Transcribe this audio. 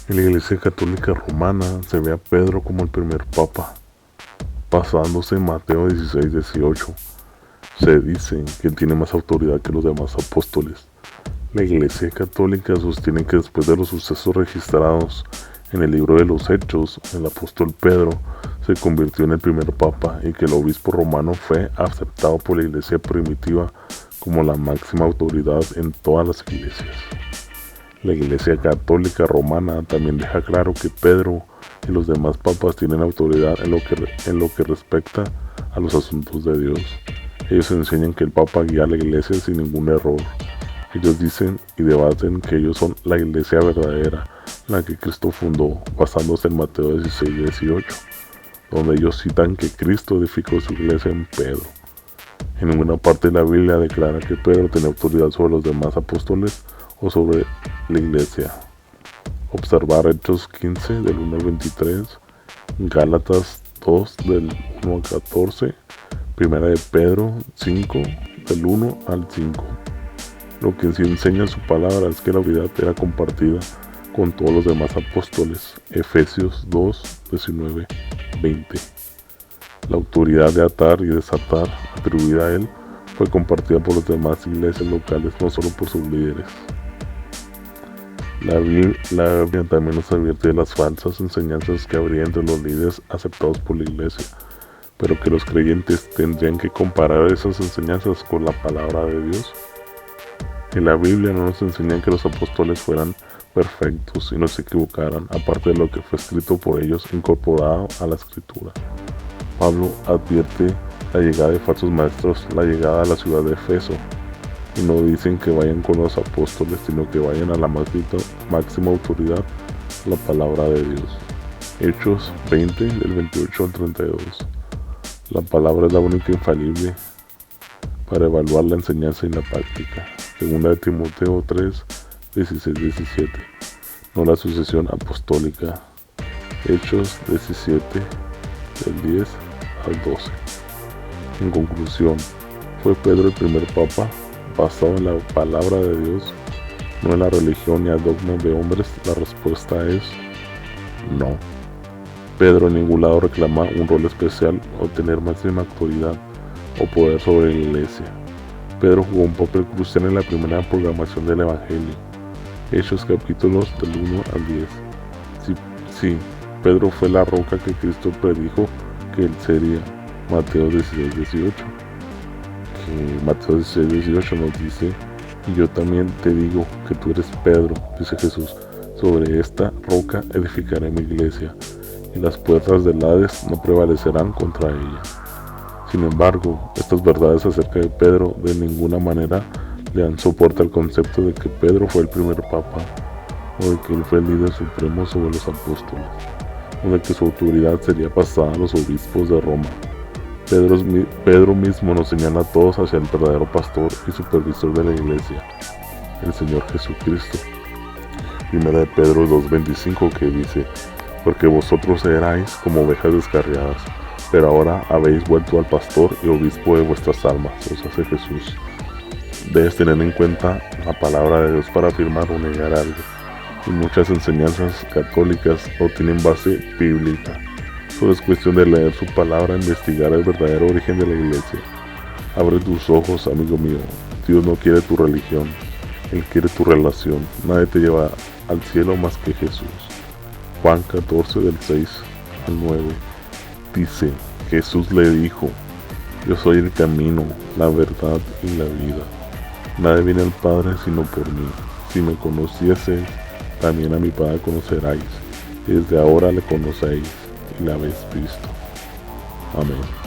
En la Iglesia Católica Romana se ve a Pedro como el primer papa, basándose en Mateo 16-18. Se dice que tiene más autoridad que los demás apóstoles. La Iglesia Católica sostiene que después de los sucesos registrados en el libro de los Hechos, el apóstol Pedro se convirtió en el primer papa y que el obispo romano fue aceptado por la Iglesia primitiva como la máxima autoridad en todas las iglesias. La Iglesia Católica Romana también deja claro que Pedro y los demás papas tienen autoridad en lo que respecta a los asuntos de Dios. Ellos enseñan que el Papa guía a la Iglesia sin ningún error. Ellos dicen y debaten que ellos son la Iglesia verdadera, la que Cristo fundó, basándose en Mateo 16-18, donde ellos citan que Cristo edificó su Iglesia en Pedro. En ninguna parte de la Biblia declara que Pedro tenía autoridad sobre los demás apóstoles o sobre la Iglesia. Observar Hechos 15 del 1 al 23, Gálatas 2 del 1 al 14, Primera de Pedro 5 del 1 al 5. Lo que sí enseña en su palabra es que la autoridad era compartida con todos los demás apóstoles. Efesios 2, 19, 20. La autoridad de atar y desatar atribuida a él fue compartida por las demás iglesias locales, no solo por sus líderes. La Biblia también nos advierte de las falsas enseñanzas que habría entre los líderes aceptados por la iglesia, pero que los creyentes tendrían que comparar esas enseñanzas con la palabra de Dios. En la Biblia no nos enseñan que los apóstoles fueran perfectos y no se equivocaran, aparte de lo que fue escrito por ellos incorporado a la escritura. Pablo advierte la llegada de falsos maestros, la llegada a la ciudad de Efeso, y no dicen que vayan con los apóstoles, sino que vayan a la máxima autoridad, la palabra de Dios. Hechos 20 del 28 al 32. La palabra es la única infalible para evaluar la enseñanza y la práctica. Segunda de Timoteo 3, 16-17. No la sucesión apostólica. Hechos 17, del 10 al 12. En conclusión, ¿fue Pedro el primer papa basado en la palabra de Dios, no en la religión ni al dogma de hombres? La respuesta es no. Pedro en ningún lado reclama un rol especial o tener máxima autoridad o poder sobre la iglesia. Pedro jugó un papel crucial en la primera proclamación del Evangelio. Hechos capítulos del 1 al 10. Sí, Pedro fue la roca que Cristo predijo que él sería. Mateo 16-18. Que Mateo 16-18 nos dice: y yo también te digo que tú eres Pedro, dice Jesús, sobre esta roca edificaré mi iglesia, y las puertas del Hades no prevalecerán contra ella. Sin embargo, estas verdades acerca de Pedro de ninguna manera le dan soporte al concepto de que Pedro fue el primer papa, o de que él fue el líder supremo sobre los apóstoles, o de que su autoridad sería pasada a los obispos de Roma. Pedro mismo nos señala a todos hacia el verdadero pastor y supervisor de la iglesia, el Señor Jesucristo. Primera de Pedro 2:25, que dice: porque vosotros erais como ovejas descarriadas, pero ahora habéis vuelto al pastor y obispo de vuestras almas, os hace Jesús. Debes tener en cuenta la palabra de Dios para afirmar o negar algo, y muchas enseñanzas católicas no tienen base bíblica. Solo es cuestión de leer su palabra e investigar el verdadero origen de la iglesia. Abre tus ojos, amigo mío. Dios no quiere tu religión, Él quiere tu relación. Nadie te lleva al cielo más que Jesús. Juan 14 del 6 al 9 dice: Jesús le dijo: yo soy el camino, la verdad y la vida. Nadie viene al Padre sino por mí. Si me conocieseis, también a mi Padre conoceráis. Desde ahora le conocéis y la habéis visto. Amén.